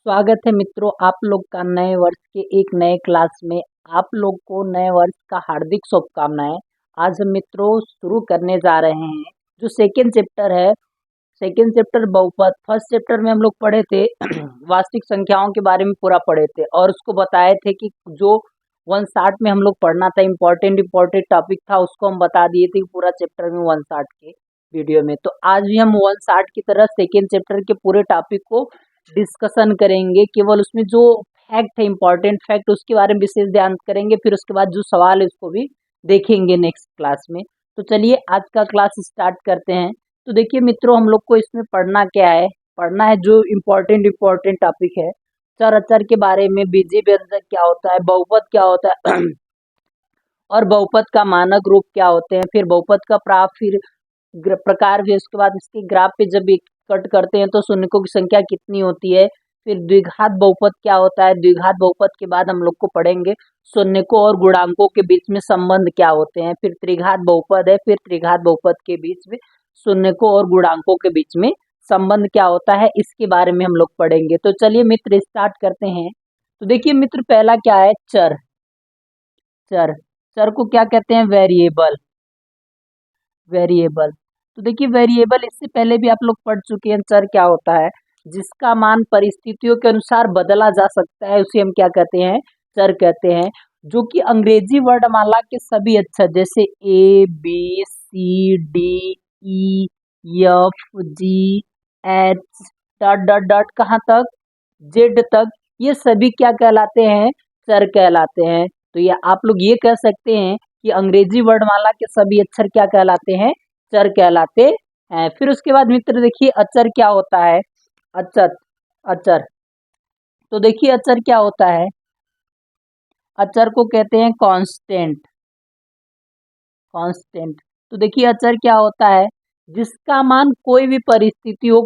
स्वागत है मित्रों, आप लोग का नए वर्ष के एक नए क्लास में। आप लोग को नए वर्ष का हार्दिक शुभकामनाएं। आज हम मित्रों शुरू करने जा रहे हैं जो सेकेंड चैप्टर है। सेकेंड चैप्टर बहुपद। फर्स्ट चैप्टर में हम लोग पढ़े थे वास्तविक संख्याओं के बारे में पूरा पढ़े थे और उसको बताए थे कि जो 160 में हम लोग पढ़ना था, इम्पोर्टेंट टॉपिक था, उसको हम बता दिए थे पूरा चैप्टर में 160 के वीडियो में। तो आज भी हम 160 की तरह सेकेंड चैप्टर के पूरे टॉपिक को डिस्कशन करेंगे। केवल उसमें जो फैक्ट है, इम्पोर्टेंट फैक्ट, उसके बारे में विशेष ध्यान करेंगे। फिर उसके बाद जो सवाल है उसको भी देखेंगे नेक्स्ट क्लास में। तो चलिए आज का क्लास स्टार्ट करते हैं। तो देखिए मित्रों, हम लोग को इसमें पढ़ना क्या है, पढ़ना है जो इम्पोर्टेंट टॉपिक है चर अचर के बारे में, बीजीय व्यंजक क्या होता है, बहुपद क्या होता है और बहुपद का मानक रूप क्या होते हैं, फिर बहुपद का प्राप्त, फिर प्रकार भी, उसके बाद इसके ग्राफ पे जब कट करते हैं तो शून्यकों की संख्या कितनी होती है, फिर द्विघात बहुपद क्या होता है, द्विघात बहुपद के बाद हम लोग को पढ़ेंगे शून्यकों और गुणांकों के बीच में संबंध क्या होते हैं, फिर त्रिघात बहुपद है, फिर त्रिघात बहुपद के बीच में शून्यकों और गुणांकों के बीच में संबंध क्या होता है, इसके बारे में हम लोग पढ़ेंगे। तो चलिए मित्र स्टार्ट करते हैं। तो देखिए मित्र, पहला क्या है, चर। चर चर को क्या कहते हैं, वेरिएबल। वेरिएबल तो देखिए वेरिएबल इससे पहले भी आप लोग पढ़ चुके हैं। चर क्या होता है, जिसका मान परिस्थितियों के अनुसार बदला जा सकता है, उसे हम क्या कहते हैं, चर कहते हैं। जो कि अंग्रेजी वर्णमाला के सभी अक्षर जैसे A B C D E F G H dot dot dot कहाँ तक, जेड तक, ये सभी क्या कहलाते हैं, चर कहलाते हैं। तो ये आप लोग ये कह सकते हैं कि अंग्रेजी वर्णमाला के सभी अक्षर क्या कहलाते हैं, चर कहलाते हैं। फिर उसके बाद मित्र देखिए अचर क्या होता है, अचर। अचर तो देखिए अचर क्या होता है, अचर को कहते हैं कांस्टेंट। कांस्टेंट तो देखिए अचर क्या होता है, जिसका मान कोई भी परिस्थिति हो,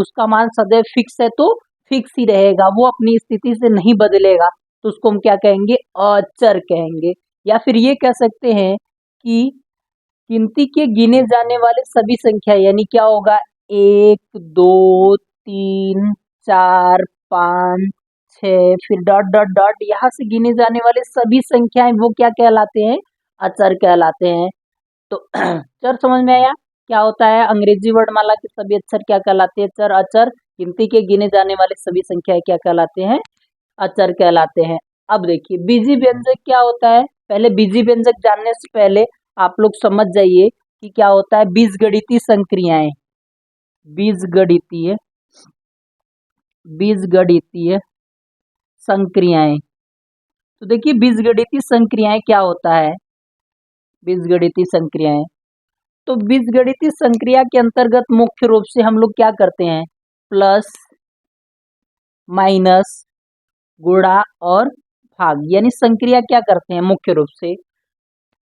उसका मान सदैव फिक्स है तो फिक्स ही रहेगा, वो अपनी स्थिति से नहीं बदलेगा, तो उसको हम क्या कहेंगे, अचर कहेंगे। या फिर ये कह सकते हैं कि गिनती के गिने जाने वाले सभी संख्या, यानी क्या होगा, 1 2 3 4 5 6, फिर डॉट डॉट डॉट, यहाँ से गिने जाने वाले सभी संख्याएं वो क्या कहलाते हैं, अचर कहलाते हैं। तो चर समझ में आया क्या होता है, अंग्रेजी वर्णमाला के सभी अक्षर क्या कहलाते हैं, चर। अचर गिनती के गिने जाने वाले सभी संख्याएं क्या कहलाते हैं, अचर कहलाते हैं। अब देखिए बीजीय व्यंजक क्या होता है। पहले बीजीय व्यंजक जानने से पहले आप लोग समझ जाइए कि क्या होता है बीजगणितीय संक्रियाएं। बीजगणितीय बीजगणितीय संक्रियाएं तो देखिए बीजगणितीय संक्रियाएं क्या होता है, बीजगणितीय संक्रियाएं तो बीजगणितीय संक्रिया के अंतर्गत मुख्य रूप से हम लोग क्या करते हैं, प्लस माइनस गुणा और भाग, यानी संक्रिया क्या करते हैं, मुख्य रूप से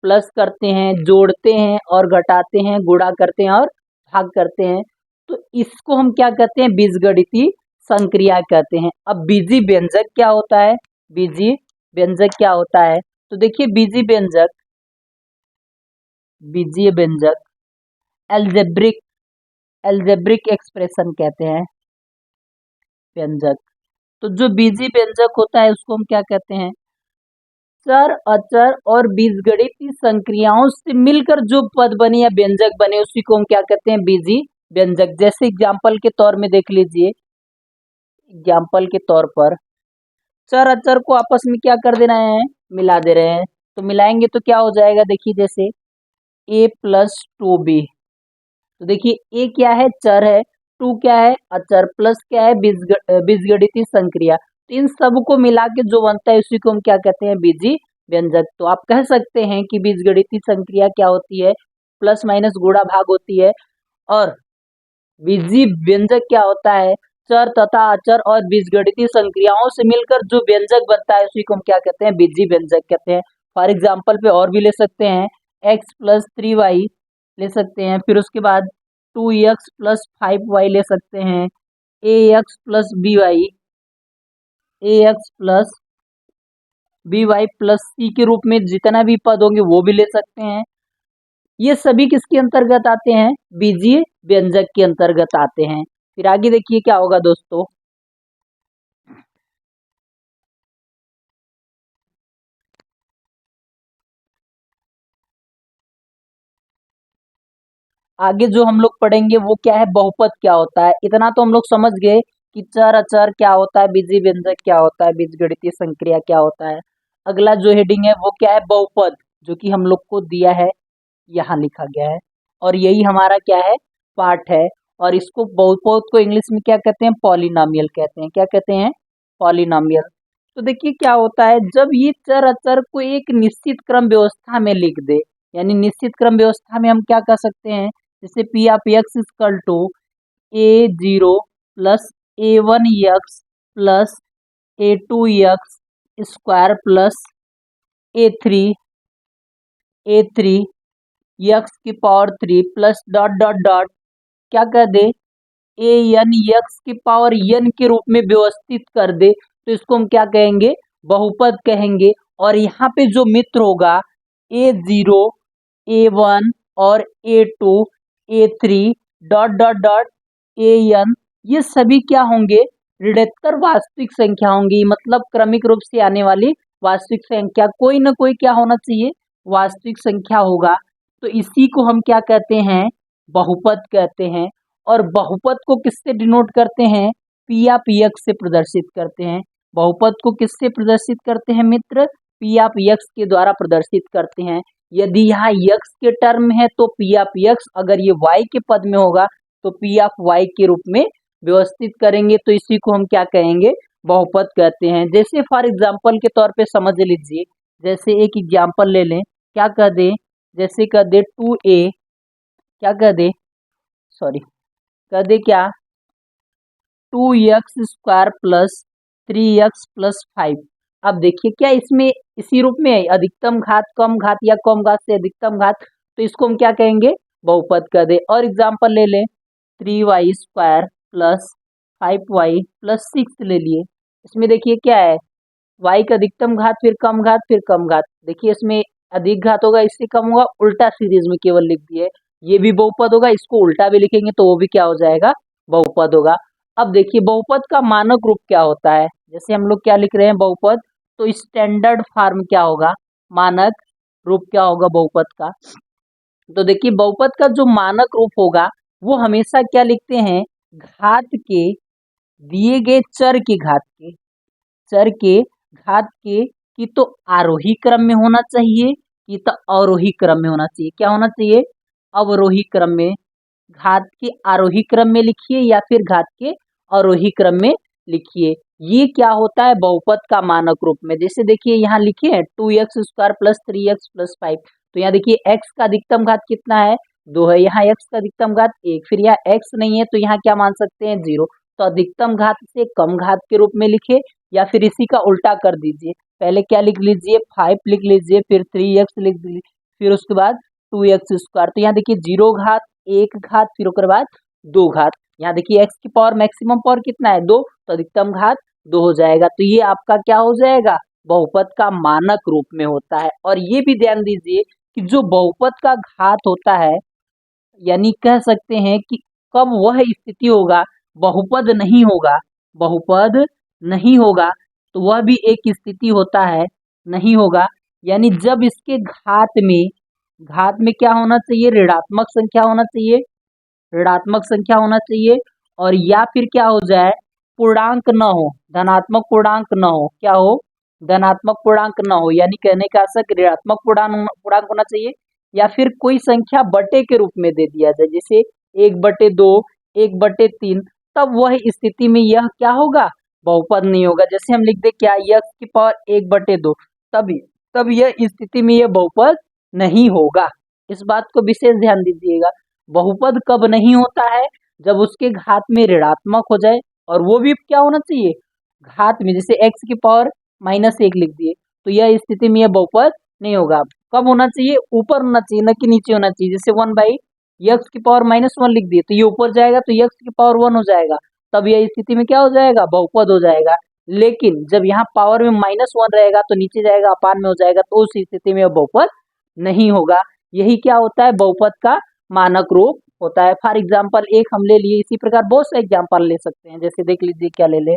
प्लस करते हैं, जोड़ते हैं और घटाते हैं, गुणा करते हैं और भाग करते हैं। तो इसको हम क्या कहते हैं, बीजगणितीय संक्रिया कहते हैं। अब बीजीय व्यंजक क्या होता है, बीजीय व्यंजक क्या होता है, तो देखिए बीजीय व्यंजक एल्जेब्रिक एक्सप्रेशन कहते हैं व्यंजक। तो जो बीजीय व्यंजक होता है उसको हम क्या कहते हैं, चर अचर और बीजगणितीय संक्रियाओं से मिलकर जो पद बने या व्यंजक बने उसी को हम क्या कहते हैं, बीजीय व्यंजक। जैसे एग्जाम्पल के तौर में देख लीजिए, एग्जाम्पल के तौर पर चर अचर को आपस में क्या कर देना है, मिला दे रहे हैं। तो मिलाएंगे तो क्या हो जाएगा, देखिए जैसे a + 2b। तो देखिए a क्या है, चर है, 2 क्या है, अचर, प्लस क्या है, बीजगणितीय संक्रिया। तो इन सब को मिला के जो बनता है उसी को हम क्या कहते हैं, बीजीय व्यंजक। तो आप कह सकते हैं कि बीजगणितीय संक्रिया क्या होती है, प्लस माइनस गुणा भाग होती है, और बीजीय व्यंजक क्या होता है, चर तथा अचर और बीजगणितीय संक्रियाओं से मिलकर जो व्यंजक बनता है उसी को हम क्या कहते हैं, बीजीय व्यंजक कहते हैं। फॉर एग्जाम्पल पे और भी ले सकते हैं, x + 3y ले सकते हैं, फिर उसके बाद 2x + 5y ले सकते हैं, ax + by + c के रूप में जितना भी पद होंगे वो भी ले सकते हैं। ये सभी किसके अंतर्गत आते हैं, बीजीय व्यंजक के अंतर्गत आते हैं। फिर आगे देखिए क्या होगा दोस्तों, आगे जो हम लोग पढ़ेंगे वो क्या है, बहुपद क्या होता है। इतना तो हम लोग समझ गए कि चर अचर क्या होता है, बीजीय व्यंजक क्या होता है, बीजगणितीय संक्रिया क्या होता है। अगला जो हेडिंग है वो क्या है, बहुपद, जो कि हम लोग को दिया है, यहाँ लिखा गया है, और यही हमारा क्या है, पार्ट है। और इसको बहुपद को इंग्लिश में क्या कहते हैं, पॉलिनोमियल कहते हैं। क्या कहते हैं, पॉलिनोमियल। तो देखिए क्या होता है, जब ये चर अचर को एक निश्चित क्रम व्यवस्था में लिख दे, यानी निश्चित क्रम व्यवस्था में हम क्या कर सकते हैं, जैसे P of X equal to a0 plus a1 x plus a2 x square plus a3 x की power 3 plus dot dot dot क्या कर दे, ए एन एक्स की पावर एन के रूप में व्यवस्थित कर दे, तो इसको हम क्या कहेंगे, बहुपद कहेंगे। और यहाँ पे जो मित्र होगा a0 a1 और a2 a3 dot dot dot an, ये सभी क्या होंगे, ऋणात्मक वास्तविक संख्या होंगी, मतलब क्रमिक रूप से आने वाली वास्तविक संख्या, कोई ना कोई क्या होना चाहिए, वास्तविक संख्या होगा। तो इसी को हम क्या कहते हैं, बहुपद कहते हैं। और बहुपद को किससे डिनोट करते हैं, पी ऑफ एक्स से प्रदर्शित करते हैं। बहुपद को किससे प्रदर्शित करते हैं मित्र, पी ऑफ एक्स के द्वारा प्रदर्शित करते हैं। यदि यहाँ एक्स के टर्म है तो पी ऑफ एक्स, अगर ये वाई के पद में होगा तो पी ऑफ वाई के रूप में व्यवस्थित करेंगे, तो इसी को हम क्या कहेंगे, बहुपद कहते हैं। जैसे फॉर एग्जाम्पल के तौर पे समझ लीजिए, जैसे एक एग्जाम्पल ले लें, क्या कह दे, जैसे कह दे 2a, क्या कह दे, सॉरी, कर दे क्या, 2x square plus 3x plus 5। अब देखिए क्या इसमें इसी रूप में है, अधिकतम घात कम घात या कम घात से अधिकतम घात, तो इसको हम क्या कहेंगे, बहुपद कर दे। और एग्जाम्पल ले लें, 3y square plus 5y plus 6 ले लिए। इसमें देखिए क्या है, y का अधिकतम घात फिर कम घात फिर कम घात, देखिए इसमें अधिक घात होगा, इससे कम होगा, उल्टा सीरीज में केवल लिख दिए। ये भी बहुपद होगा, इसको उल्टा भी लिखेंगे तो वो भी क्या हो जाएगा, बहुपद होगा। अब देखिए बहुपद का मानक रूप क्या होता है, जैसे हम लोग क्या लिख रहे हैं बहुपद, तो स्टैंडर्ड फॉर्म क्या होगा, मानक रूप क्या होगा बहुपद का। तो देखिए बहुपद का जो मानक रूप होगा वो हमेशा क्या लिखते हैं, घात के दिए गए चर के घात के कि तो आरोही क्रम में होना चाहिए कि तो अवरोही क्रम में होना चाहिए। क्या होना चाहिए, अवरोही क्रम में। घात के आरोही क्रम में लिखिए या फिर घात के अवरोही क्रम में लिखिए। ये क्या होता है, बहुपद का मानक रूप में। जैसे देखिए यहाँ लिखे हैं 2x square plus 3x plus 5, तो यहाँ देखिए x का अधिकतम घात कितना है, 2 है, यहाँ x का अधिकतम घात 1, फिर यहाँ x नहीं है तो यहाँ क्या मान सकते हैं, 0। तो अधिकतम घात से कम घात के रूप में लिखे, या फिर इसी का उल्टा कर दीजिए, पहले क्या लिख लीजिए, 5 लिख लीजिए, फिर 3x लिख दीजिए, फिर उसके बाद 2x स्क्वायर। तो यहाँ देखिए 0 घात 1 घात फिर उसके बाद 2 घात, यहाँ देखिए x की पावर मैक्सिमम पावर कितना है, 2, तो अधिकतम घात 2 हो जाएगा। तो ये आपका क्या हो जाएगा, बहुपद का मानक रूप में होता है। और ये भी ध्यान दीजिए कि जो बहुपद का घात होता है, यानी कह सकते हैं कि कब वह स्थिति होगा, बहुपद नहीं होगा, बहुपद नहीं होगा, तो वह भी एक स्थिति होता है, नहीं होगा, यानी जब इसके घात में क्या होना चाहिए, ऋणात्मक संख्या होना चाहिए, ऋणात्मक संख्या होना चाहिए, और या फिर क्या हो जाए, पूर्णांक न हो, धनात्मक पूर्णांक न हो, क्या हो, धनात्मक पूर्णांक न हो, यानी कहने का अर्थ ऋणात्मक पूर्णांक होना चाहिए, या फिर कोई संख्या बटे के रूप में दे दिया जाए, जैसे 1/2 1/3, तब वह स्थिति में यह क्या होगा, बहुपद नहीं होगा। जैसे हम लिख दे क्या, x की पावर 1/2, तब यह स्थिति में यह बहुपद नहीं होगा। इस बात को विशेष ध्यान दीजिएगा। बहुपद कब नहीं होता है, जब उसके घात में ऋणात्मक हो जाए, और वो भी क्या होना चाहिए, घात में, जैसे x की पावर -1 लिख दिए, तो यह स्थिति में यह बहुपद नहीं होगा। कब होना चाहिए, ऊपर होना चाहिए, न कि नीचे होना चाहिए। जैसे 1/x की पावर -1 लिख दिए, तो ये ऊपर जाएगा तो x की पावर 1 हो जाएगा, तब यह स्थिति में क्या हो जाएगा, बहुपद हो जाएगा। लेकिन जब यहाँ पावर में -1 रहेगा तो नीचे जाएगा, अपान में हो जाएगा, तो उस स्थिति में बहुपद नहीं होगा। यही क्या होता है, बहुपद का मानक रूप होता है। फॉर एग्जाम्पल एक हम ले लिए, इसी प्रकार बहुत से एग्जाम्पल ले सकते हैं। जैसे देख लीजिए क्या ले ले,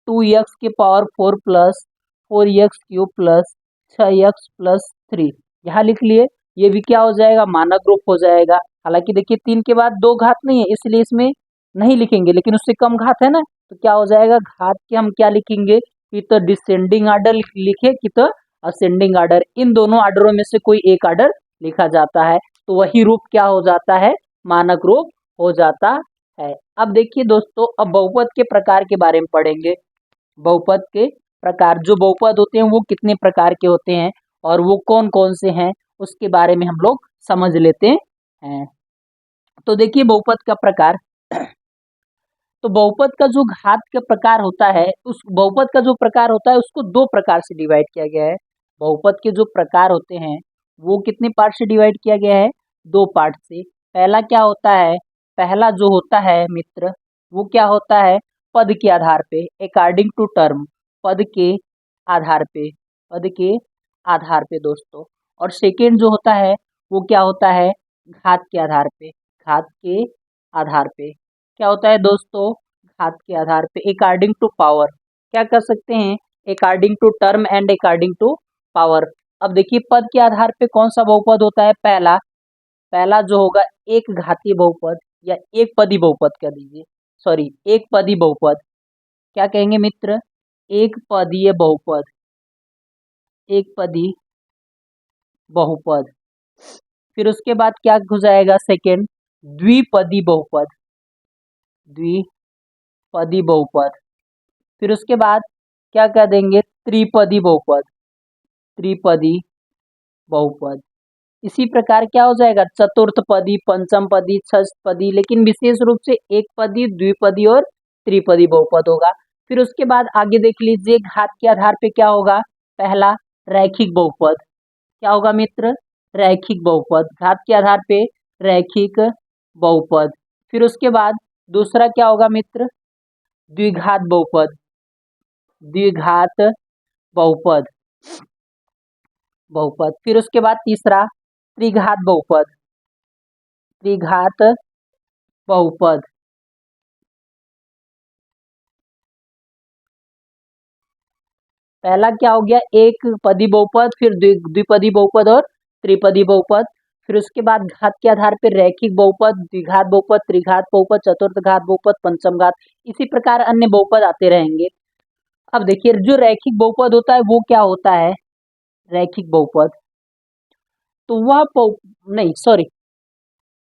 2x की power 4 plus 4x cube plus 6x plus 3, यहाँ लिख लिए। ये भी क्या हो जाएगा, मानक रूप हो जाएगा। हालांकि देखिए 3 के बाद 2 घात नहीं है इसलिए इसमें नहीं लिखेंगे, लेकिन उससे कम घात है ना, तो क्या हो जाएगा, घात के हम क्या लिखेंगे, कि तो डिसेंडिंग आर्डर लिखे कि तो असेंडिंग आर्डर, इन दोनों आर्डरों में से कोई एक आर्डर लिखा जाता है, तो वही रूप क्या हो जाता है, मानक रूप हो जाता है। अब देखिए दोस्तों, अब बहुपद के प्रकार के बारे में पढ़ेंगे। बहुपद के प्रकार, जो बहुपद होते हैं वो कितने प्रकार के होते हैं और वो कौन कौन से हैं, उसके बारे में हम लोग समझ लेते हैं। तो देखिए बहुपद का प्रकार, तो बहुपद का जो घात का प्रकार होता है, उस बहुपद का जो प्रकार होता है उसको दो प्रकार से डिवाइड किया गया है। बहुपद के जो प्रकार होते हैं वो कितने पार्ट से डिवाइड किया गया है, दो पार्ट से। पहला क्या होता है, पहला जो होता है मित्र, वो क्या होता है, पद के आधार पे, अकॉर्डिंग टू टर्म, पद के आधार पे, पद के आधार पे दोस्तों। और सेकेंड जो होता है वो क्या होता है, घात के आधार पे, घात के आधार पे क्या होता है दोस्तों, घात के आधार पे, अकॉर्डिंग टू पावर, क्या कर सकते हैं, according to term and according to power. अब देखिए पद के आधार पे कौन सा बहुपद होता है, पहला, पहला जो होगा एक घातीय बहुपद या एक पदी बहुपद कह दीजिए, सॉरी एक पदी बहुपद, क्या कहेंगे मित्र, एक पदीय बहुपद, एक पदी बहुपद। फिर उसके बाद क्या हो जाएगा, सेकेंड द्विपदी बहुपद, द्विपदी बहुपद। फिर उसके बाद क्या कर देंगे, त्रिपदी बहुपद, त्रिपदी बहुपद। इसी प्रकार क्या हो जाएगा, चतुर्थ पदी, पंचम पदी, षष्ठपदी, लेकिन विशेष रूप से एक पदी, द्विपदी और त्रिपदी बहुपद होगा। फिर उसके बाद आगे देख लीजिए, घात के आधार पे क्या होगा, पहला रैखिक बहुपद, क्या होगा मित्र, रैखिक बहुपद, घात के आधार पे रैखिक बहुपद। फिर उसके बाद दूसरा क्या होगा मित्र, द्विघात बहुपद, द्विघात बहुपद, बहुपद। फिर उसके बाद तीसरा त्रिघात बहुपद, त्रिघात बहुपद। पहला क्या हो गया, एक पदी बहुपद, फिर द्विपदी बहुपद और त्रिपदी बहुपद। फिर उसके बाद घात के आधार पर रैखिक बहुपद, द्विघात बहुपद, त्रिघात बहुपद, चतुर्थ घात बहुपद, पंचम घात, इसी प्रकार अन्य बहुपद आते रहेंगे। अब देखिए जो रैखिक बहुपद होता है वो क्या होता है, रैखिक बहुपद, तो वह नहीं सॉरी,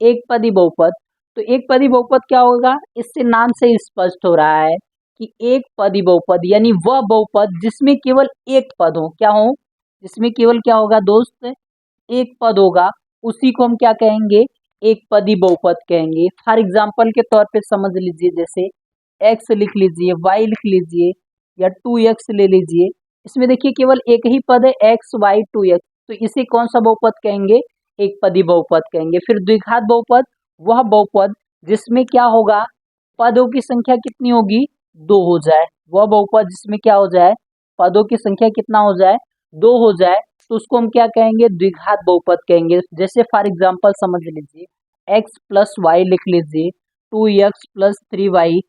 एक पदी बहुपद, तो एक पदी बहुपद क्या होगा, इससे नाम से ही स्पष्ट हो रहा है कि एक पदी बहुपद यानी वह बहुपद जिसमें केवल एक पद हो, क्या हो, जिसमें केवल क्या होगा दोस्त, एक पद होगा, उसी को हम क्या कहेंगे, एक पदी बहुपद कहेंगे। फॉर एग्जाम्पल के तौर पे समझ लीजिए, जैसे x लिख लीजिए, y लिख लीजिए या 2x ले लीजिए, इसमें देखिए केवल एक ही पद है x y 2x, तो इसे कौन सा बहुपद कहेंगे, एक पदी बहुपद कहेंगे। फिर द्विघात बहुपद, वह बहुपद जिसमें क्या होगा, पदों की संख्या कितनी होगी, दो हो जाए, वह बहुपद जिसमें क्या हो जाए, पदों की संख्या कितना हो जाए, दो हो जाए, तो उसको हम क्या कहेंगे, द्विघात बहुपद कहेंगे। जैसे फॉर एग्जाम्पल समझ लीजिए, x प्लस वाई लिख लीजिए, 2x प्लस 3y,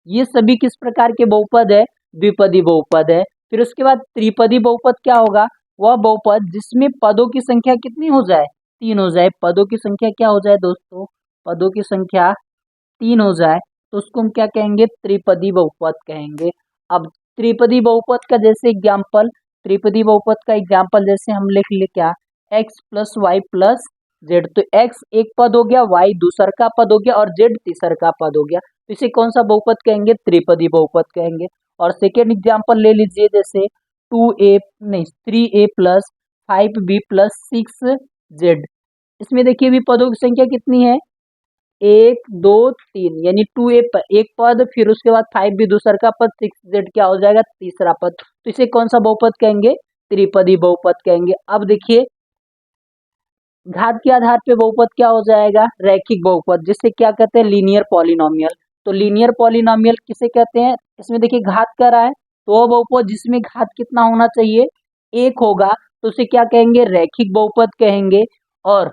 ये सभी किस प्रकार के बहुपद है, द्विपदी बहुपद है। फिर उसके बाद त्रिपदी बहुपद क्या होगा, वह बहुपद जिसमें पदों की संख्या कितनी हो जाए, तीन हो जाए, पदों की संख्या क्या हो जाए दोस्तों, पदों की संख्या तीन हो जाए, तो उसको हम क्या कहेंगे, त्रिपदी बहुपद कहेंगे। अब त्रिपदी बहुपद का जैसे एग्जाम्पल, त्रिपदी बहुपद का एग्जाम्पल जैसे हम लिख ले क्या, x plus Y plus Z, तो x एक पद हो गया, y दूसर का पद हो गया और z तीसर का पद हो गया, तो इसे कौन सा बहुपद कहेंगे, त्रिपदी बहुपद कहेंगे। और सेकेंड एग्जाम्पल ले लीजिए, जैसे 2a नहीं 3a plus 5b plus 6z, इसमें देखिए भी पदों की संख्या कितनी है, एक दो तीन, यानी 2a एक पद, फिर उसके बाद 5b दूसर का पद, 6z क्या हो जाएगा, तीसरा पद, तो इसे कौन सा बहुपद कहेंगे, त्रिपदी बहुपद कहेंगे। अब देखिए घात के आधार पे बहुपद क्या हो जाएगा, रैखिक बहुपद, जिसे क्या कहते हैं, लीनियर पॉलिनोमियल। तो लीनियर पॉलिनोमियल किसे कहते हैं, इसमें देखिए घात कर रहा है, तो वह बहुपद जिसमें घात कितना होना चाहिए, एक होगा, तो उसे क्या कहेंगे, रैखिक बहुपद कहेंगे। और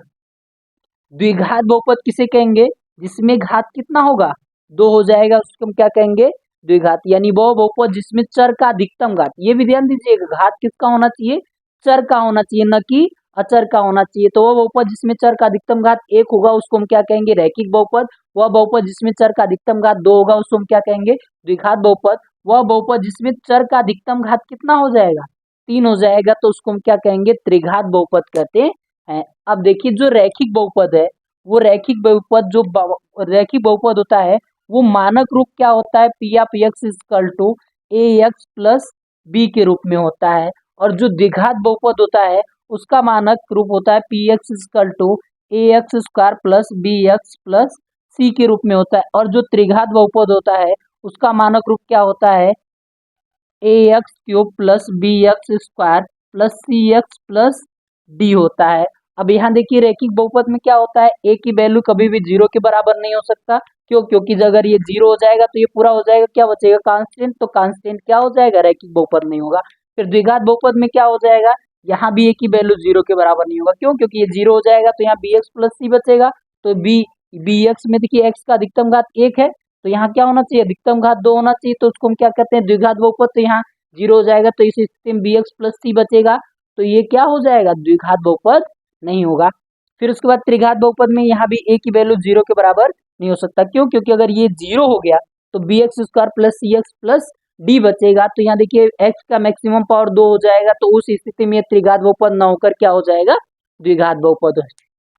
द्विघात बहुपद किसे कहेंगे, जिसमें घात कितना होगा, दो हो जाएगा, उसको हम क्या कहेंगे, द्विघात, यानी वो बहुपद जिसमें चर का अधिकतम घात, ये भी ध्यान दीजिएगा, घात किसका होना चाहिए, चर का होना चाहिए, न कि अचर का होना चाहिए। तो वह बहुपद जिसमें चर का अधिकतम घात 1 होगा उसको हम क्या कहेंगे, रैखिक बहुपद। वह बहुपद जिसमें चर का अधिकतम घात 2 होगा उसको हम क्या कहेंगे, द्विघात बहुपद। वह बहुपद जिसमें चर का अधिकतम घात कितना हो जाएगा, 3 हो जाएगा, तो उसको हम क्या कहेंगे, त्रिघात बहुपद कहते हैं। अब देखिए जो रैखिक बहुपद है, वो रैखिक बहुपद रैखिक बहुपद होता है, वो मानक रूप क्या होता है, P of X equal to A X plus B के रूप में होता है। और जो द्विघात बहुपद होता है उसका मानक रूप होता है P X equal to A X square plus B X plus C के रूप में होता है। और जो त्रिघात बहुपद होता है उसका मानक रूप क्या होता है, A X cube plus B X square plus C X plus D होता है। अब यहाँ देखिए रैखिक बहुपद में क्या होता है, ए की वैल्यू कभी भी 0 के बराबर नहीं हो सकता। क्यों, क्योंकि अगर ये 0 हो जाएगा तो ये पूरा हो जाएगा, क्या बचेगा, कांस्टेंट। तो कांस्टेंट क्या हो जाएगा, रैखिक बहुपद नहीं होगा। फिर द्विघात बहुपद में क्या हो जाएगा, यहाँ भी ए की वैल्यू 0 के बराबर नहीं होगा। क्यों, क्योंकि ये 0 हो जाएगा तो यहाँ बी एक्स प्लस सी बचेगा। तो बी एक्स में देखिए एक्स का अधिकतम घात 1 है, तो यहाँ क्या होना चाहिए, अधिकतम घात 2 होना चाहिए। तो उसको हम क्या कहते हैं, द्विघात बहुपद। तो यहाँ 0 हो जाएगा तो इस स्थिति में बी एक्स प्लस सी बचेगा, तो ये क्या हो जाएगा, द्विघात बहुपद नहीं होगा। फिर उसके बाद त्रिघात बहुपद में यहाँ भी ए की वैल्यू 0 के बराबर नहीं हो सकता। क्यों, क्योंकि अगर ये 0 हो गया तो B X square plus C X plus D बचेगा। तो यहाँ देखिए एक्स का मैक्सिमम पावर 2 हो जाएगा, तो उस स्थिति में त्रिघात बहुपद न होकर क्या हो जाएगा, द्विघात बहुपद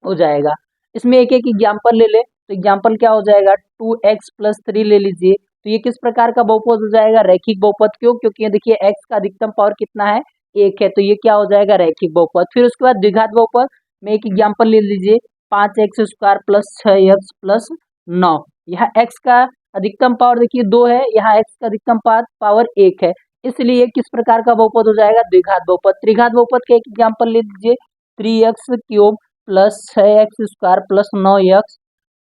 हो जाएगा। इसमें एक एक एग्जाम्पल ले ले, तो एग्जाम्पल क्या हो जाएगा, 2x+3 ले लीजिए। तो ये किस प्रकार का बहुपद हो जाएगा, रैखिक बहुपद। क्यों, क्योंकि ये देखिए x का अधिकतम पावर कितना है, 1 है, तो ये क्या हो जाएगा, रैखिक बहुपद। फिर उसके बाद द्विघात बहुपद में एक एग्जाम्पल ले लीजिए, 5x² प्लस 6x प्लस 9। यहाँ x का अधिकतम पावर देखिए 2 है, यहाँ x का अधिकतम पावर 1 है, इसलिए किस प्रकार का बहुपद हो जाएगा, द्विघात बहुपद। त्रिघात बहुपद का एक एग्जाम्पल ले लीजिए, 3x³ plus 6x² plus 9x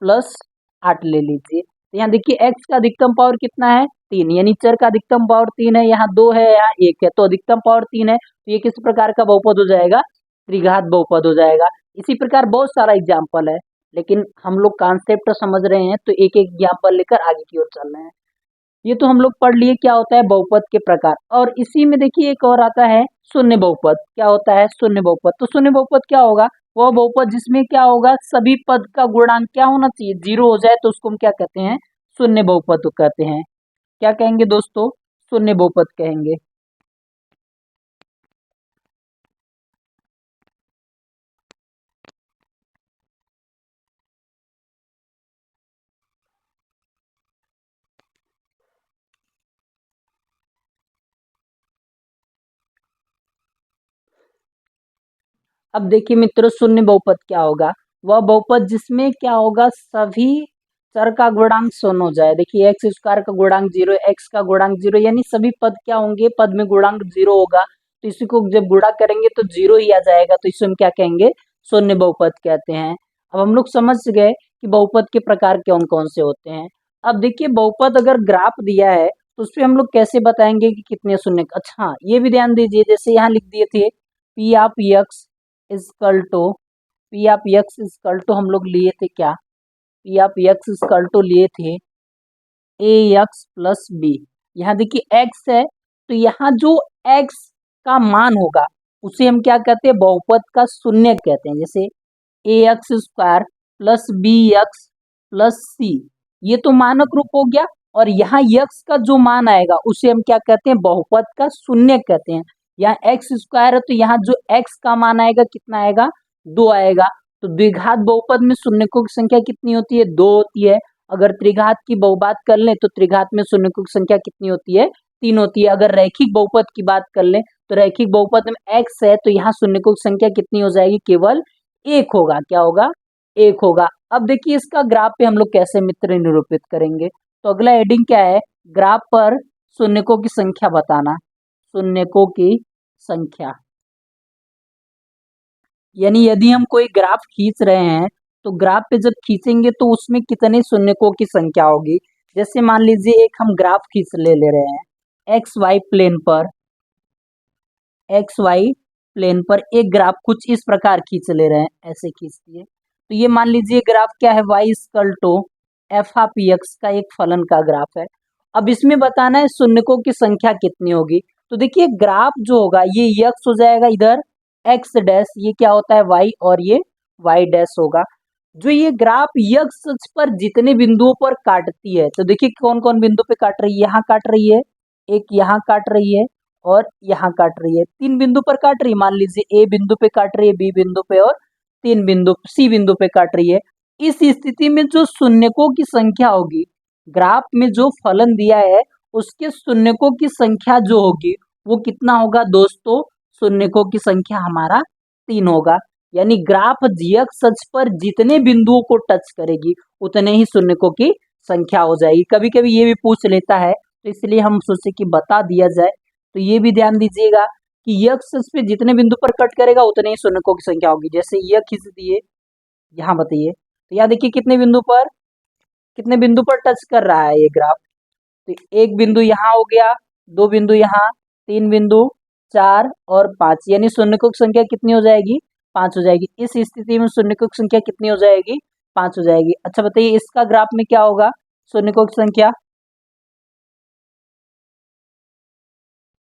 plus 8 ले लीजिए। तो यहाँ देखिए x का अधिकतम पावर कितना है, 3, यानी चर का अधिकतम पावर 3 है, यहाँ 2 है, यहाँ 1 है, तो अधिकतम पावर 3 है। तो ये किस प्रकार का बहुपद हो जाएगा, त्रिघात बहुपद हो जाएगा। इसी प्रकार बहुत सारा एग्जाम्पल है, लेकिन हम लोग कॉन्सेप्ट समझ रहे हैं तो एक एक एग्जाम्पल लेकर आगे की ओर चल रहे हैं। ये तो हम लोग पढ़ लिए क्या होता है बहुपद के प्रकार। और इसी में देखिए एक और आता है शून्य बहुपद। क्या होता है, शून्य बहुपद। तो शून्य बहुपद क्या होगा, वह बहुपद जिसमें क्या होगा, सभी पद का गुणांक क्या होना चाहिए, 0 हो जाए, तो उसको हम क्या कहते हैं, शून्य बहुपद कहते हैं। क्या कहेंगे दोस्तों, शून्य बहुपद कहेंगे। अब देखिए मित्रों, शून्य बहुपद क्या होगा, वह बहुपद जिसमें क्या होगा, सभी चर का गुणांक शून्य हो जाए। देखिए एक्स स्क्वायर का गुणांक 0, एक्स का गुणांक 0, यानी सभी पद क्या होंगे, पद में गुणांक 0 होगा। तो इसी को जब गुणा करेंगे तो 0 ही आ जाएगा, तो इसे हम क्या कहेंगे, शून्य बहुपद कहते हैं। अब हम लोग समझ गए कि बहुपद के प्रकार कौन कौन से होते हैं। अब देखिए बहुपद अगर ग्राफ दिया है तो उस पर हम लोग कैसे बताएंगे कि कितने शून्य। अच्छा ये भी ध्यान दीजिए, जैसे यहाँ लिख दिए थे P of X equal to, P of X equal to हम लोग लिए थे क्या, P of X equal to लिए थे ए एक्स प्लस बी। यहाँ देखिए एक्स है, तो यहाँ जो एक्स का मान होगा उसे हम क्या कहते हैं, बहुपद का शून्य कहते हैं। जैसे A X square plus B X plus C, ये तो मानक रूप हो गया। और यहाँ यक्स का जो मान आएगा उसे हम क्या कहते हैं, बहुपद का शून्य कहते हैं। यहाँ एक्स स्क्वायर है, तो यहाँ जो एक्स का मान आएगा कितना आएगा, 2 आएगा। तो द्विघात बहुपद में शून्यकों की संख्या कितनी होती है, 2 होती है। अगर त्रिघात की बात कर लें तो त्रिघात में शून्यकों की संख्या कितनी होती है, 3 होती है। अगर रैखिक बहुपद की बात कर लें तो रैखिक बहुपद में एक्स है, तो यहाँ शून्यकों की संख्या कितनी हो जाएगी, केवल 1 होगा। क्या होगा, 1 होगा। अब देखिए इसका ग्राफ पे हम लोग कैसे मित्र निरूपित करेंगे। तो अगला हेडिंग क्या है, ग्राफ पर शून्यकों की संख्या बताना। शून्यकों की संख्या, यानी यदि हम कोई ग्राफ खींच रहे हैं तो ग्राफ पे जब खींचेंगे तो उसमें कितने शून्यकों की संख्या होगी। जैसे मान लीजिए एक हम ग्राफ खींच ले रहे हैं एक्स वाई प्लेन पर, एक्स वाई प्लेन पर एक ग्राफ कुछ इस प्रकार खींच ले रहे हैं, ऐसे खींचती है। तो ये मान लीजिए ग्राफ क्या है, Y equal to F of X का एक फलन का ग्राफ है। अब इसमें बताना है शून्यकों की संख्या कितनी होगी। तो देखिए ग्राफ जो होगा ये यक्स हो जाएगा इधर, एक्स डैश, ये क्या होता है वाई, और ये वाई डैश होगा। जो ये ग्राफ यक्स अक्ष पर जितने बिंदुओं पर काटती है, तो देखिए कौन कौन बिंदु पे काट रही है, यहाँ काट रही है, एक यहाँ काट रही है और यहाँ काट रही है, 3 बिंदु पर काट रही है। मान लीजिए ए बिंदु पे काट रही है, बी बिंदु पे, और 3 बिंदु सी बिंदु पे काट रही है। इस स्थिति में जो शून्यकों की संख्या होगी, ग्राफ में जो फलन दिया है उसके शून्यकों की संख्या जो होगी वो कितना होगा दोस्तों, शून्यकों की संख्या हमारा 3 होगा। यानी ग्राफ x अक्ष पर जितने बिंदुओं को टच करेगी उतने ही शून्यकों की संख्या हो जाएगी। कभी कभी ये भी पूछ लेता है, तो इसलिए हम सोचे कि बता दिया जाए। तो ये भी ध्यान दीजिएगा कि x अक्ष पे जितने बिंदु पर कट करेगा उतने ही शून्यकों की संख्या होगी। जैसे यह खींच दिए, यहाँ बताइए, तो यहाँ देखिए कितने बिंदु पर टच कर रहा है ये ग्राफ। तो एक बिंदु यहाँ हो गया, 2 बिंदु यहाँ, 3 बिंदु, 4 और 5, यानी शून्यकों की संख्या कितनी हो जाएगी, 5 हो जाएगी। इस स्थिति में शून्यकों की संख्या कितनी हो जाएगी, 5 हो जाएगी। अच्छा बताइए इसका ग्राफ में क्या होगा, शून्यकों की संख्या।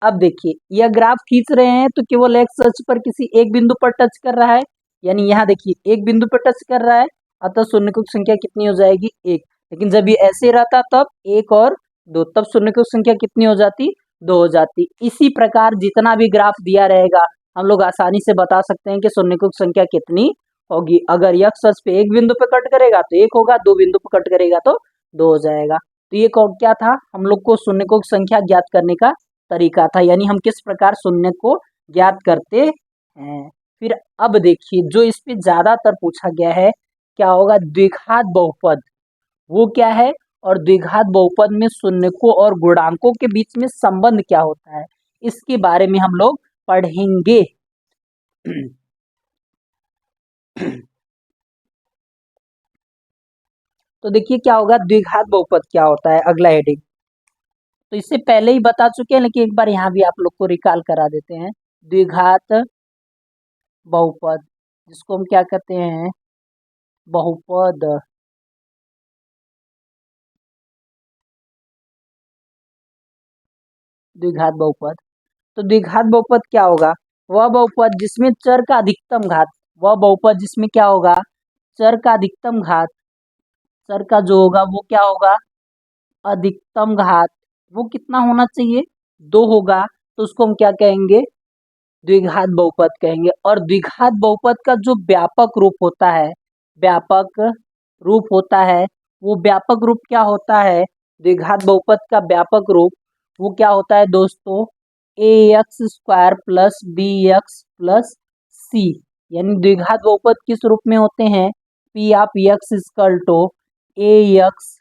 अब देखिए यह ग्राफ खींच रहे हैं तो केवल एक्स अक्ष पर किसी एक बिंदु पर टच कर रहा है, यानी यहाँ देखिए एक बिंदु पर टच कर रहा है, अतः शून्यकों की संख्या कितनी हो जाएगी, 1। लेकिन जब ये ऐसे रहता तब 1 और 2, तब शून्यकों की संख्या कितनी हो जाती, 2 हो जाती। इसी प्रकार जितना भी ग्राफ दिया रहेगा हम लोग आसानी से बता सकते हैं कि शून्यकों की संख्या कितनी होगी। अगर एक्स अक्ष पे एक बिंदु पे कट करेगा तो 1 होगा, 2 बिंदु पे कट करेगा तो 2 हो जाएगा। तो ये क्या था, हम लोग को शून्यकों की संख्या ज्ञात करने का तरीका था, यानी हम किस प्रकार शून्य को ज्ञात करते हैं। फिर अब देखिए जो इस पे ज्यादातर पूछा गया है, क्या होगा, द्विघात बहुपद, वो क्या है, और द्विघात बहुपद में शून्यकों और गुणांकों के बीच में संबंध क्या होता है, इसके बारे में हम लोग पढ़ेंगे। तो देखिए क्या होगा, द्विघात बहुपद क्या होता है, अगला हेडिंग तो इससे पहले ही बता चुके हैं, लेकिन एक बार यहाँ भी आप लोग को रिकॉल करा देते हैं। द्विघात बहुपद, जिसको हम क्या कहते हैं, बहुपद। द्विघात बहुपद, तो द्विघात बहुपद क्या होगा, वह बहुपद जिसमें चर का अधिकतम घात, वह बहुपद जिसमें क्या होगा, चर का अधिकतम घात, चर का जो होगा वो क्या होगा, अधिकतम घात, वो कितना होना चाहिए, 2 होगा, तो उसको हम क्या कहेंगे, द्विघात बहुपद कहेंगे। और द्विघात बहुपद का जो व्यापक रूप होता है, व्यापक रूप होता है, वो व्यापक रूप क्या होता है, द्विघात बहुपद का व्यापक रूप वो क्या होता है दोस्तों, A X square plus B X plus C. यानी द्विघात बहुपद किस रूप में होते हैं, P of X equal to A X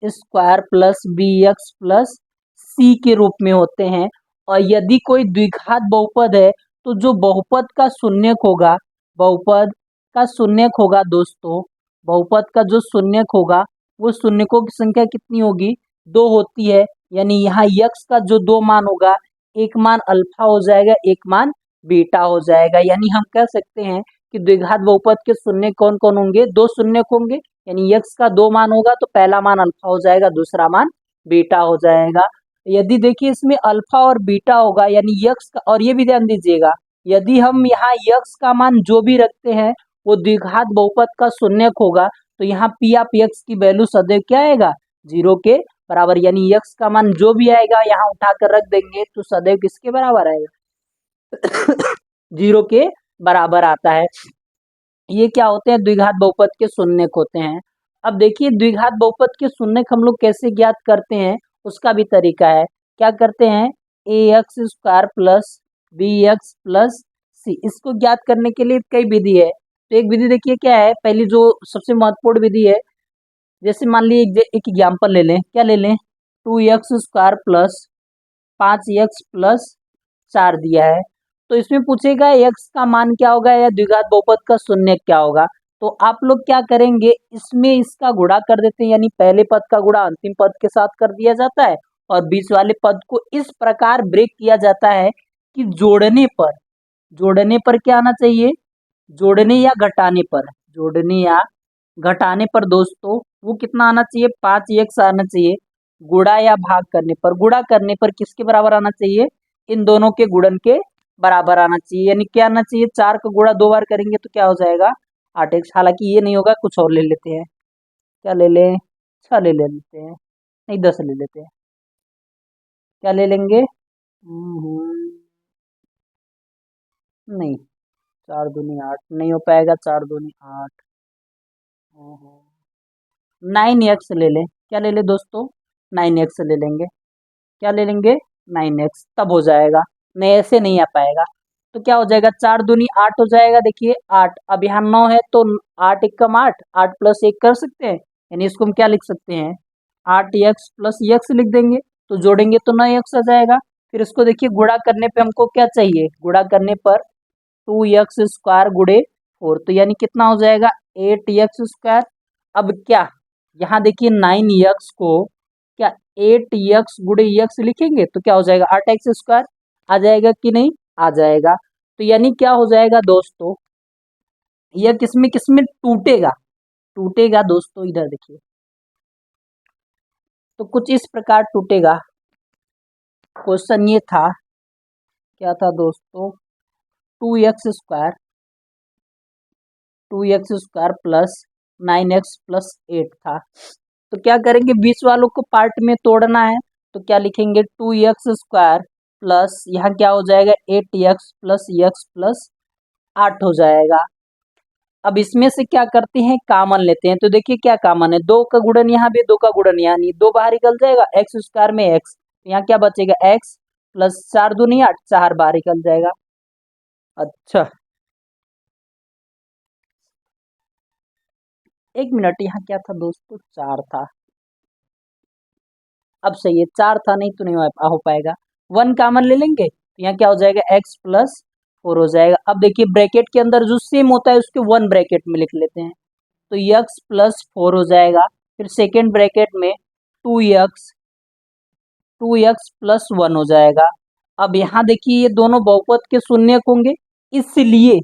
square plus B X plus C के रूप में होते हैं। और यदि कोई द्विघात बहुपद है तो जो बहुपद का शून्यक होगा, बहुपद का शून्यक होगा दोस्तों, बहुपद का जो शून्यक होगा वो शून्यकों की संख्या कितनी होगी, 2 होती है। यानी यहाँ यक्स का जो 2 मान होगा, एक मान अल्फा हो जाएगा, एक मान बीटा हो जाएगा। यानी हम कह सकते हैं कि द्विघात बहुपद के शून्य कौन कौन होंगे, 2 शून्यक होंगे। यानी यक्स का 2 मान होगा तो पहला मान अल्फा हो जाएगा, दूसरा मान बीटा हो जाएगा। यदि देखिए इसमें अल्फा और बीटा होगा, यानी यक्स का, और ये भी ध्यान दीजिएगा, यदि हम यहाँ यक्स का मान जो भी रखते हैं वो द्विघात बहुपद का शून्यक होगा, तो यहाँ पी ऑफ यक्स की वैल्यू सदैव क्या आएगा, 0 के बराबर। यानी यक्स का मान जो भी आएगा यहाँ उठाकर रख देंगे तो सदैव किसके बराबर आएगा, 0 के बराबर आता है। ये क्या होते हैं, द्विघात बहुपद के शून्यक होते हैं। अब देखिए द्विघात बहुपद के शून्यक हम लोग कैसे ज्ञात करते हैं, उसका भी तरीका है। क्या करते हैं, A X square plus B X plus C, इसको ज्ञात करने के लिए कई विधि है। तो एक विधि देखिए क्या है, पहली जो सबसे महत्वपूर्ण विधि है, जैसे मान लीजिए एक एग्जाम्पल ले लें, क्या ले लें, 2x square plus 5x plus 4 दिया है। तो इसमें पूछेगा x का मान क्या होगा या द्विघात बहुपद का शून्य क्या होगा। तो आप लोग क्या करेंगे, इसमें इसका गुणा कर देते हैं, यानी पहले पद का गुणा अंतिम पद के साथ कर दिया जाता है, और बीच वाले पद को इस प्रकार ब्रेक किया जाता है कि जोड़ने पर क्या आना चाहिए, जोड़ने या घटाने पर, जोड़ने या घटाने पर दोस्तों वो कितना आना चाहिए, 5x आना चाहिए। गुणा या भाग करने पर, गुणा करने पर किसके बराबर आना चाहिए, इन दोनों के गुणन के बराबर आना चाहिए, यानी क्या आना चाहिए, 4 का गुणा 2 बार करेंगे तो क्या हो जाएगा 8x। हालांकि ये नहीं होगा, कुछ और ले लेते हैं। क्या ले लें, 6 ले लेते हैं, नहीं 10 ले लेते हैं। क्या ले लेंगे, नहीं, 4 दूनी 8 नहीं हो पाएगा, 4 दूनी 8। 9x ले लें, क्या ले लें दोस्तों, 9x ले लेंगे। क्या ले लेंगे, 9x, तब हो जाएगा, नहीं ऐसे नहीं आ पाएगा। तो क्या हो जाएगा, 4 दूनी 8 हो जाएगा। देखिए 8, अब यहाँ 9 है तो 8 एकम 8, 8 प्लस 1 कर सकते हैं, यानी इसको हम क्या लिख सकते हैं, 8x प्लस x लिख देंगे। तो जोड़ेंगे तो 9x आ जाएगा। फिर इसको देखिए गुणा करने पे हमको क्या चाहिए, गुणा करने पर 2x² गुड़े 4, तो यानी कितना हो जाएगा 8x²। अब क्या, यहाँ देखिए 9x को क्या 8x गुड़े x लिखेंगे तो क्या हो जाएगा 8x² आ जाएगा कि नहीं, आ जाएगा। तो यानी क्या हो जाएगा दोस्तों, यह किसमें किसमें टूटेगा, टूटेगा दोस्तों, इधर देखिए, तो कुछ इस प्रकार टूटेगा। क्वेश्चन ये था, क्या था दोस्तों, 2x² 2x² plus 9x plus 8 था। तो क्या करेंगे, बीच वालों को पार्ट में तोड़ना है, तो क्या लिखेंगे 2x² प्लस यहाँ क्या हो जाएगा 8x प्लस x प्लस 8 हो जाएगा। अब इसमें से क्या करते हैं, कॉमन लेते हैं। तो देखिए क्या कॉमन है, 2 का गुणन यहाँ भी, 2 का गुणन यहाँ नहीं, 2 बाहर निकल जाएगा, x² में x, यहाँ क्या बचेगा x प्लस 4 दूनी 8, 4 बाहर निकल जाएगा। अच्छा 1 मिनट, यहाँ क्या था दोस्तों, 4 था, अब सही है, 4 था, नहीं तो नहीं हो पाएगा। 1 कॉमन ले लेंगे तो यहाँ क्या हो जाएगा x प्लस 4 हो जाएगा। अब देखिए ब्रैकेट के अंदर जो सेम होता है उसके 1 ब्रैकेट में लिख लेते हैं, तो x प्लस 4 हो जाएगा। फिर सेकेंड ब्रैकेट में 2x 2x प्लस 1 हो जाएगा। अब यहाँ देखिए ये दोनों बहुपद के शून्यक होंगे, इसलिए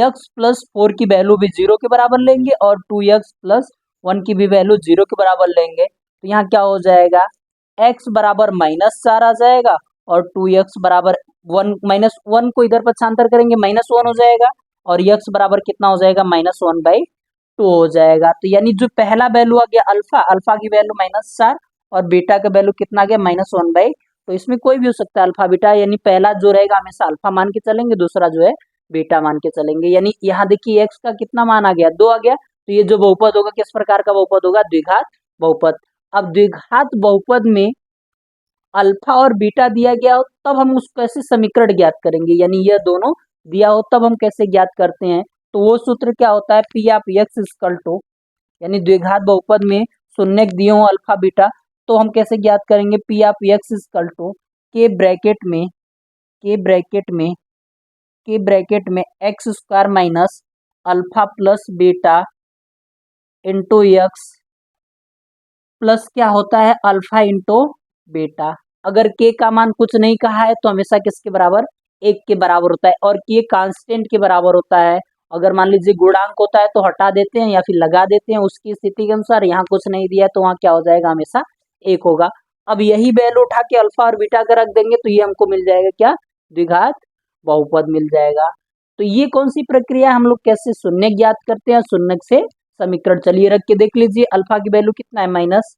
x प्लस 4 की वैल्यू भी 0 के बराबर लेंगे और 2x प्लस 1 की भी वैल्यू 0 के बराबर लेंगे। तो यहाँ क्या हो जाएगा, x बराबर -4 आ जाएगा और 2x बराबर 1, -1 को इधर पक्षांतर करेंगे -1 हो जाएगा, और x बराबर कितना हो जाएगा -1/2 हो जाएगा। तो यानी जो पहला वैल्यू आ गया अल्फा, अल्फा की वैल्यू -4 और बीटा का वैल्यू कितना आ गया -1/2। तो इसमें कोई भी हो सकता है अल्फा बीटा, यानी पहला जो रहेगा हमेशा अल्फा मान के चलेंगे, दूसरा जो है बीटा मान के चलेंगे। यानी यहाँ देखिए x का कितना मान आ गया, 2 आ गया। तो ये जो बहुपद होगा किस प्रकार का बहुपद होगा, द्विघात बहुपद। अब द्विघात बहुपद में अल्फा और बीटा दिया गया हो तब हम उसको कैसे समीकरण ज्ञात करेंगे, यानी यह दोनों दिया हो तब हम कैसे ज्ञात करते हैं। तो वो सूत्र क्या होता है, P of X equal to, यानी द्विघात बहुपद में शून्य दिए हो अल्फा बीटा, तो हम कैसे ज्ञात करेंगे, P of X equal to के ब्रैकेट में के ब्रैकेट में के ब्रैकेट में x² minus alpha plus beta into X plus क्या होता है अल्फा इंटू बीटा। अगर के का मान कुछ नहीं कहा है तो हमेशा किसके बराबर, 1 के बराबर होता है, और के कांस्टेंट के बराबर होता है। अगर मान लीजिए गुणांक होता है तो हटा देते हैं या फिर लगा देते हैं उसकी स्थिति के अनुसार। यहाँ कुछ नहीं दिया है तो वहाँ क्या हो जाएगा, हमेशा 1 होगा। अब यही वैल्यू उठा के अल्फा और बीटा का रख देंगे तो ये हमको मिल जाएगा क्या, द्विघात बहुपद मिल जाएगा। तो ये कौन सी प्रक्रिया, हम लोग कैसे शून्य ज्ञात करते हैं, शून्य से समीकरण। चलिए रख के देख लीजिए, अल्फा की वैल्यू कितना है माइनस,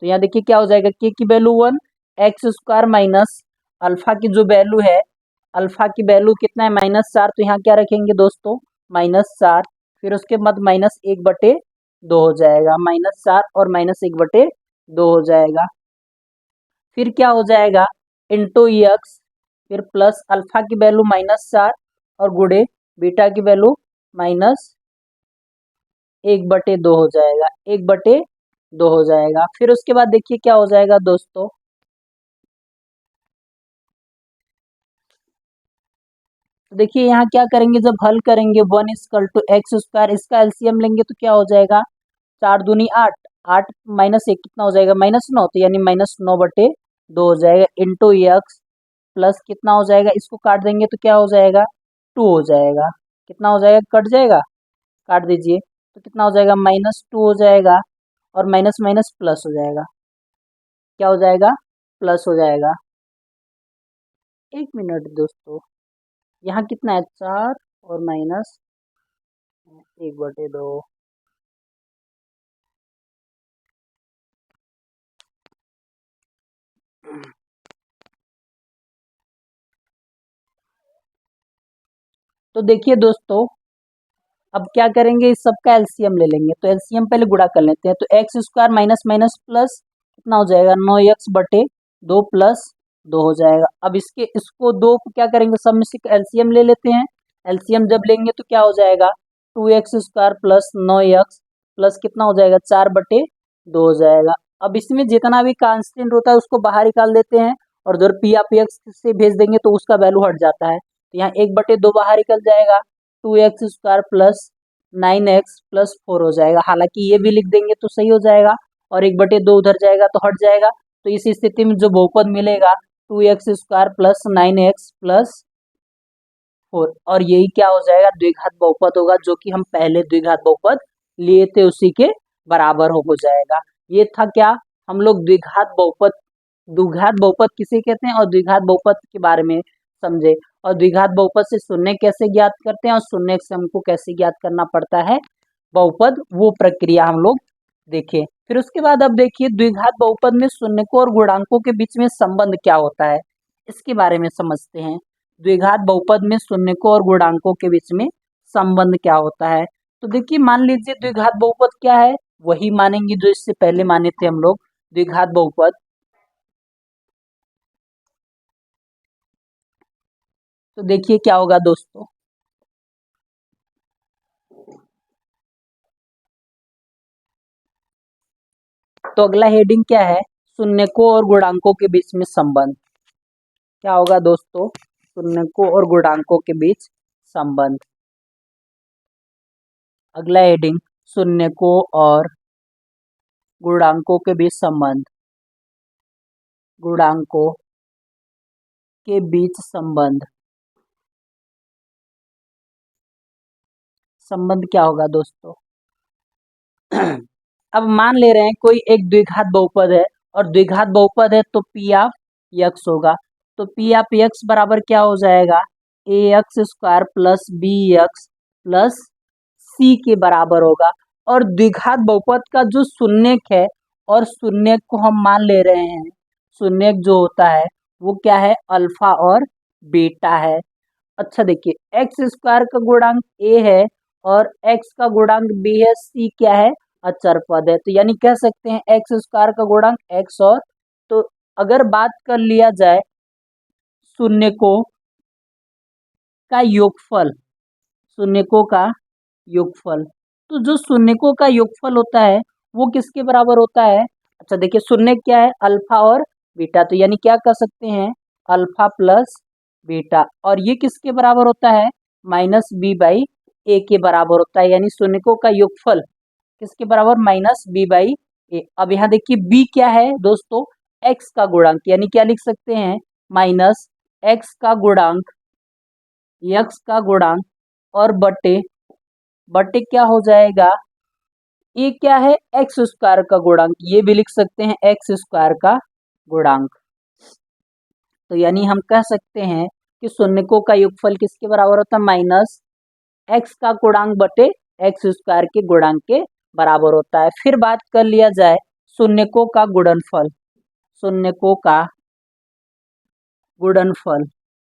तो यहाँ देखिए क्या हो जाएगा, के की वैल्यू 1, x² माइनस अल्फा की जो वैल्यू है, अल्फा की वैल्यू कितना है -4, तो यहाँ क्या रखेंगे दोस्तों -4। फिर उसके बाद -1/2 हो जाएगा, -4 और -1/2 हो जाएगा। फिर क्या हो जाएगा इंटू एक्स, फिर प्लस अल्फा की वैल्यू -4 और गुड़े बीटा की वैल्यू -1/2 हो जाएगा, 1/2 हो जाएगा। फिर उसके बाद देखिए क्या हो जाएगा दोस्तों, तो देखिए यहाँ क्या करेंगे, जब हल करेंगे 1 = x², इसका एलसीएम लेंगे तो क्या हो जाएगा, 4 दूनी 8, 8 -1 कितना हो जाएगा -9, तो यानी -9/2 हो जाएगा इंटू एक्स प्लस कितना हो जाएगा, इसको काट देंगे तो क्या हो जाएगा 2 हो जाएगा, कितना हो जाएगा, कट जाएगा, काट दीजिए तो कितना हो जाएगा -2 हो जाएगा, और माइनस माइनस प्लस हो जाएगा, क्या हो जाएगा, प्लस हो जाएगा। एक मिनट दोस्तों, यहाँ कितना है 4 और माइनस 1/2। तो देखिए दोस्तों, अब क्या करेंगे, इस सब का एलसीएम ले लेंगे। तो एलसीएम पहले गुणा कर लेते हैं। तो x square minus minus plus कितना हो जाएगा 9x/2 प्लस 2 हो जाएगा। अब इसको दो को क्या करेंगे, सब में से एलसीएम ले लेते हैं। एलसीएम जब लेंगे तो क्या हो जाएगा 2x² प्लस 9x प्लस कितना हो जाएगा 4/2 हो जाएगा। अब इसमें जितना भी कांस्टेंट होता है उसको बाहर निकाल देते हैं और उधर पी आप एक्स से भेज देंगे तो उसका वैल्यू हट जाता है। तो यहाँ 1/2 बाहर निकल जाएगा, 2x² प्लस 9x प्लस 4 हो जाएगा। हालांकि ये भी लिख देंगे तो सही हो जाएगा और 1/2 उधर जाएगा तो हट जाएगा। तो इस स्थिति में जो बहुपद मिलेगा 2x² प्लस 9x प्लस 4, और यही क्या हो जाएगा द्विघात बहुपद होगा, जो कि हम पहले द्विघात बहुपद लिए थे उसी के बराबर हो जाएगा। ये था क्या, हम लोग द्विघात बहुपद किसे कहते हैं और द्विघात बहुपद के बारे में समझे, और द्विघात बहुपद से शून्य कैसे ज्ञात करते हैं और शून्य से हमको कैसे ज्ञात करना पड़ता है बहुपद, वो प्रक्रिया हम लोग देखें। फिर उसके बाद अब देखिए द्विघात बहुपद में शून्यकों और गुणांकों के बीच में संबंध क्या होता है, इसके बारे में समझते हैं। द्विघात बहुपद में शून्यकों और गुणांकों के बीच में संबंध क्या होता है। तो देखिए मान लीजिए द्विघात बहुपद क्या है, वही मानेंगे जो इससे पहले माने थे हम लोग द्विघात बहुपद। तो देखिए क्या होगा दोस्तों, तो अगला हेडिंग क्या है, शून्यकों और गुणांकों के बीच में संबंध। क्या होगा दोस्तों, शून्यकों और गुणांकों के बीच संबंध। अगला हेडिंग शून्यकों और गुणांकों के बीच संबंध। गुणांकों के बीच संबंध, संबंध क्या होगा दोस्तों। अब मान ले रहे हैं कोई एक द्विघात बहुपद है, और द्विघात बहुपद है तो पी ऑफ एक्स होगा। तो पी ऑफ एक्स बराबर क्या हो जाएगा, ax² plus bx plus C के बराबर होगा। और द्विघात बहुपद का जो शून्यक है, और शून्यक को हम मान ले रहे हैं, शून्यक जो होता है वो क्या है अल्फा और बीटा है। अच्छा देखिए x² का गुणांक a है और x का गुणांक b है, c क्या है अचर पद है। तो यानी कह सकते हैं x² का गुणांक x, और तो अगर बात कर लिया जाए शून्यकों का योगफल, शून्यकों का योगफल, तो जो शून्यकों का योगफल होता है वो किसके बराबर होता है। अच्छा देखिए शून्य क्या है अल्फा और बीटा, तो यानी क्या कर सकते हैं अल्फा प्लस बीटा, और ये किसके बराबर होता है -b/a के बराबर होता है। यानी शून्यकों का योगफल किसके बराबर -b/a। अब यहाँ देखिए b क्या है दोस्तों, x का गुणांक, यानी क्या लिख सकते हैं x का गुणांक और बटे बटे क्या हो जाएगा, ये क्या है x² का गुणांक, ये भी लिख सकते हैं x² का गुणांक। तो यानी हम कह सकते हैं कि शून्यकों का योगफल किसके बराबर होता है -x का गुणांक बटे x² के गुणांक के बराबर होता है। फिर बात कर लिया जाए शून्यकों का गुणनफल, शून्यकों का गुणनफल,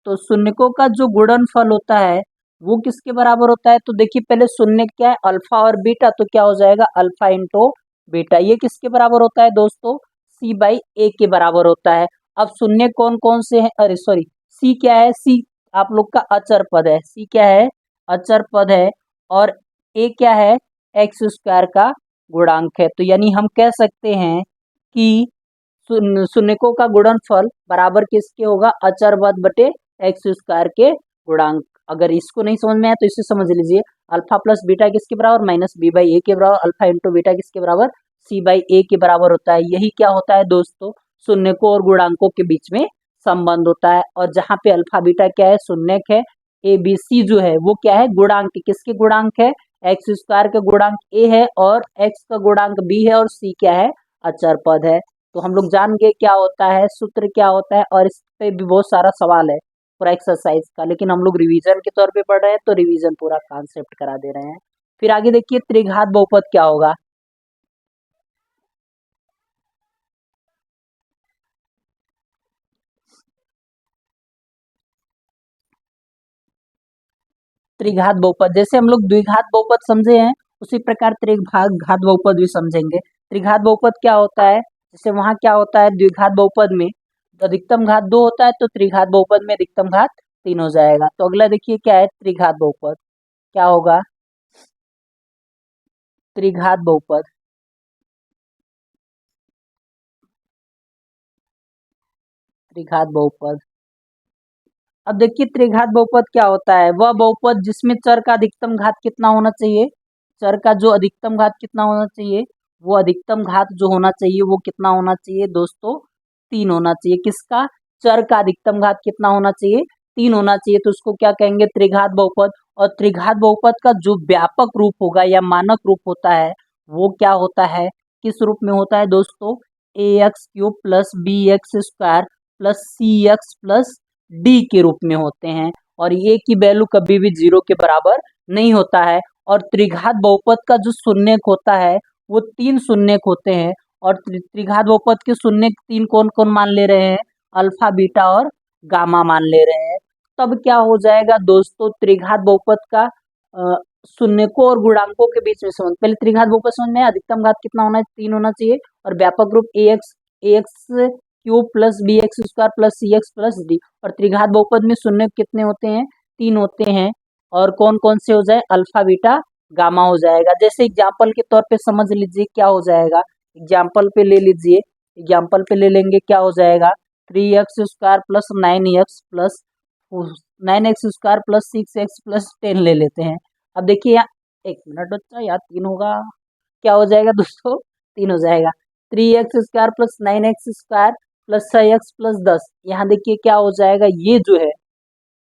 तो शून्यकों का जो गुणनफल होता है वो किसके बराबर होता है। तो देखिए पहले शून्य क्या है अल्फा और बीटा, तो क्या हो जाएगा अल्फा इंटू बीटा, ये किसके बराबर होता है दोस्तों c/a के बराबर होता है। अब शून्य कौन कौन से हैं, अरे सॉरी c क्या है, c आप लोग का अचर पद है, c क्या है अचर पद है, और a क्या है x² का गुणांक है। तो यानी हम कह सकते हैं कि शून्यकों का गुणनफल बराबर किसके होगा अचर पद बटे x² के गुणांक। अगर इसको नहीं समझ में आया तो इसे समझ लीजिए, अल्फा प्लस बीटा किसके बराबर -b/a के बराबर, अल्फा इंटू बीटा किसके बराबर c/a के बराबर होता है। यही क्या होता है दोस्तों शून्यकों और गुणांकों के बीच में संबंध होता है। और जहाँ पे अल्फा बीटा क्या है शून्यक है, a b c जो है वो क्या है गुणांक, किसके गुणांक है x² का गुणांक a है और x का गुणांक b है और c क्या है अचर पद है। तो हम लोग जान गए क्या होता है सूत्र क्या होता है, और इस पे भी बहुत सारा सवाल है। पूरा एक्सरसाइज का, लेकिन हम लोग रिवीजन के तौर पे पढ़ रहे हैं तो रिवीजन पूरा कॉन्सेप्ट करा दे रहे हैं। फिर आगे देखिए त्रिघात बहुपद क्या होगा। त्रिघात बहुपद जैसे हम लोग द्विघात बहुपद समझे हैं, उसी प्रकार त्रिघात बहुपद भी समझेंगे। त्रिघात बहुपद क्या होता है, जैसे वहां क्या होता है द्विघात बहुपद में अधिकतम घात 2 होता है, तो त्रिघात बहुपद में अधिकतम घात 3 हो जाएगा। तो अगला देखिए क्या है त्रिघात बहुपद, क्या होगा त्रिघात बहुपद। त्रिघात बहुपद, अब देखिए त्रिघात बहुपद क्या होता है, वह बहुपद जिसमें चर का अधिकतम घात कितना होना चाहिए, चर का जो अधिकतम घात कितना होना चाहिए, वो अधिकतम घात जो होना चाहिए वो कितना होना चाहिए दोस्तों, 3 होना चाहिए। किसका, चर का अधिकतम घात कितना होना चाहिए, 3 होना चाहिए। तो उसको क्या कहेंगे त्रिघात बहुपद। और त्रिघात बहुपद का जो व्यापक रूप होगा या मानक रूप होता है वो क्या होता है, किस रूप में होता है दोस्तों, A X cube plus B X square plus C X plus D के रूप में होते हैं। और ये की वैल्यू कभी भी 0 के बराबर नहीं होता है। और त्रिघात बहुपद का जो शून्यक होता है वो 3 शून्यक होते हैं। और त्रिघात बहुपद के शून्यक 3 कौन कौन मान ले रहे हैं, अल्फा बीटा और गामा मान ले रहे हैं। तब क्या हो जाएगा दोस्तों, त्रिघात बहुपद का शून्यकों और गुणांकों के बीच में संबंध, पहले त्रिघात बहुपद समझ में अधिकतम घात कितना होना है, 3 होना चाहिए। और व्यापक रूप A X cube plus B X square plus C X plus D. और त्रिघात बहुपद में शून्य कितने होते हैं, 3 होते हैं। और कौन कौन से हो जाए, अल्फा बीटा गामा हो जाएगा। जैसे एग्जाम्पल के तौर पे समझ लीजिए क्या हो जाएगा, एग्जाम्पल पे ले लीजिए, एग्जाम्पल पे ले लेंगे क्या हो जाएगा, 3x² plus 9x plus 6x plus 10 ले लेते हैं। अब देखिए यहाँ, एक मिनट बच्चा, यहाँ 3 होगा, क्या हो जाएगा दोस्तों, 3 हो जाएगा। 3x² plus 9x² plus 6x plus 10, यहाँ देखिए क्या हो जाएगा, ये जो है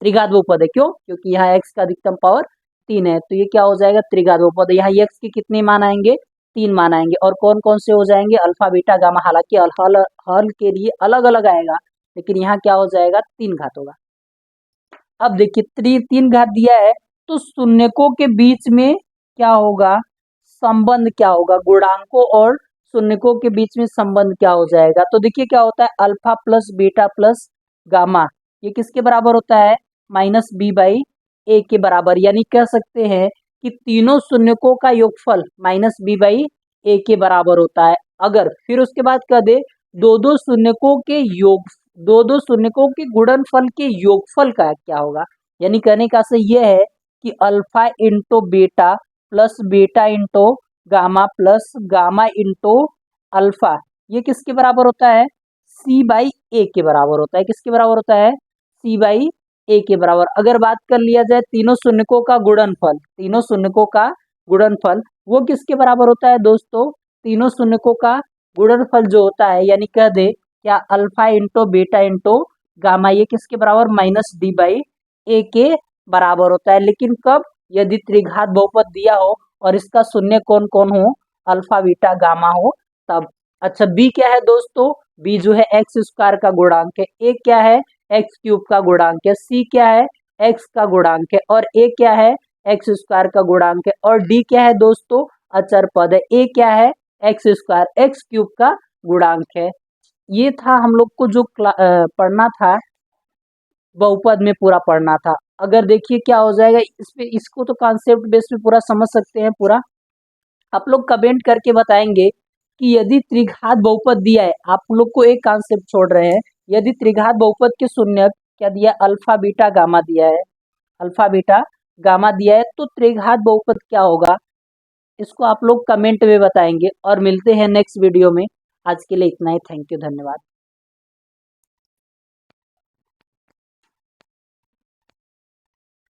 त्रिघात बहुपद है। क्यों, क्योंकि यहाँ x का अधिकतम पावर 3 है, तो ये क्या हो जाएगा त्रिघात बहुपद। यहाँ x के कितने मान आएंगे, 3 मान आएंगे। और कौन कौन से हो जाएंगे, अल्फा बीटा गामा। हालांकि हल के लिए अलग अलग आएगा, लेकिन यहाँ क्या हो जाएगा 3 घात होगा। अब देखिए 3 घात दिया है, तो शून्यकों के बीच में क्या होगा, संबंध क्या होगा, गुणांकों और शून्यकों के बीच में संबंध क्या हो जाएगा। तो देखिए क्या होता है, alpha plus beta plus gamma, ये किसके बराबर होता है, -b/a के बराबर। यानी कह सकते हैं कि तीनों शून्यकों का योगफल -b/a के बराबर होता है। अगर फिर उसके बाद कह दे दो दो शून्यकों के गुणनफल के योगफल का क्या होगा। यानी कहने का सही यह है कि alpha into beta plus beta into gamma plus gamma into alpha, ये किसके बराबर होता है, c/a के बराबर होता है। किसके बराबर होता है, c/a के बराबर। अगर बात कर लिया जाए तीनों शून्यकों का गुणनफल, तीनों शून्यकों का गुणनफल वो किसके बराबर होता है दोस्तों, तीनों शून्यकों का गुणनफल जो होता है, यानी कह दे क्या, alpha into beta into gamma, ये किसके बराबर, -d/a के बराबर होता है। लेकिन कब, यदि त्रिघात बहुपद दिया हो और इसका शून्य कौन कौन हो, अल्फा बीटा गामा हो, तब। अच्छा बी क्या है दोस्तों, बी जो है x² का गुणांक है, ए क्या है x³ का गुणांक है, सी क्या है x का गुणांक है, और ए क्या है x² का गुणांक है, और डी क्या है दोस्तों, अचर पद है। ए क्या है x² x³ का गुणांक है। ये था हम लोग को जो पढ़ना था, बहुपद में पूरा पढ़ना था। अगर देखिए क्या हो जाएगा इसमें, इसको तो कॉन्सेप्ट बेस में पूरा समझ सकते हैं पूरा। आप लोग कमेंट करके बताएंगे कि यदि त्रिघात बहुपद दिया है, आप लोग को एक कॉन्सेप्ट छोड़ रहे हैं, यदि त्रिघात बहुपद के शून्यक क्या दिया, अल्फा बीटा गामा दिया है, अल्फा बीटा गामा दिया है, तो त्रिघात बहुपद क्या होगा, इसको आप लोग कमेंट में बताएंगे। और मिलते हैं नेक्स्ट वीडियो में। आज के लिए इतना ही, थैंक यू, धन्यवाद।